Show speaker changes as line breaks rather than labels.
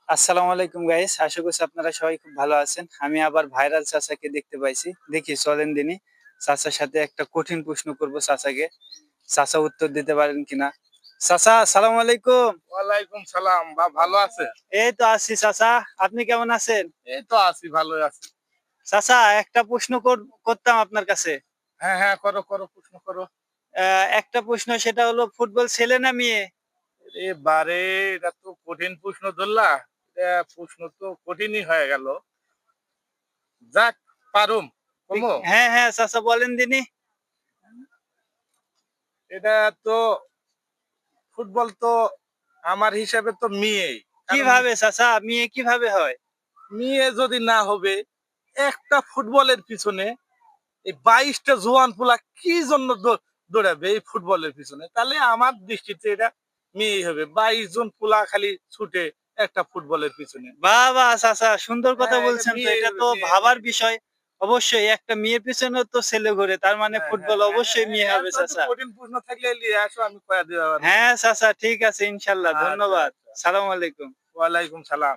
আসসালামু আলাইকুম গাইস, আশা করছি আপনারা সবাই খুব ভালো আছেন। আমি আবার ভাইরাল চাচাকে দেখতে পাইছি। দেখি চলেন দিনই চাচার সাথে একটা কঠিন প্রশ্ন করব চাচাকে। চাচা উত্তর দিতে পারেন কিনা। চাচা আসসালামু আলাইকুম।
ওয়ালাইকুম সালাম। ভালো আছে?
এই তো আছি চাচা, আপনি কেমন আছেন?
এই তো আছি, ভালোই আছি।
চাচা একটা প্রশ্ন করতাম আপনার কাছে।
হ্যাঁ, হ্যাঁ, করো, করো, প্রশ্ন করো।
একটা প্রশ্ন, সেটা হলো ফুটবল ছেলে না মেয়ে?
এবারে এটা তো কঠিন প্রশ্ন ধরলা। প্রশ্ন তো কঠিনই হয়ে গেল। যাক, পারুম। কমো।
হ্যাঁ হ্যাঁ চাচা বলেন দিনই।
এটা তো ফুটবল তো আমার হিসাবে তো মেয়েই। কারণ
কিভাবে চাচা, মেয়ে কিভাবে হয়?
মেয়ে যদি না হবে, একটা ফুটবলের পিছনে এই ২২টা জোয়ান পোলা কি জন্য দৌড়াবে এই ফুটবলের পিছনে? তাহলে আমার দৃষ্টিতে এটা মেয়েই হবে। ২২ জন পোলা খালি ছুটে একটা ফুটবলের পিছনে।
বাহ বাহ চাচা, সুন্দর কথা
হ্যাঁ, এটা
বলছেন। তো
মেয়েই
এটা
হবে,
তো
মেয়ে,
ভাবার
মেয়ে।
বিষয়। অবশ্যই একটা মেয়ের পিছনে তো ছেলে ঘোরে, তার মানে
হ্যাঁ, হ্যাঁ,
ফুটবল
হ্যাঁ,
অবশ্যই
হ্যাঁ,
মেয়ে
হ্যাঁ,
হবে
তো একটু
চাচা।
কঠিন প্রশ্ন থাকলে লিয়ে আসো, আমি কয়া দিতে পারবো।
হ্যাঁ চাচা, ঠিক আছে, ইনশাল্লাহ,
আচ্ছা,
ধন্যবাদ।
আচ্ছা।
সালাম আলাইকুম।
ওয়ালাইকুম সালাম।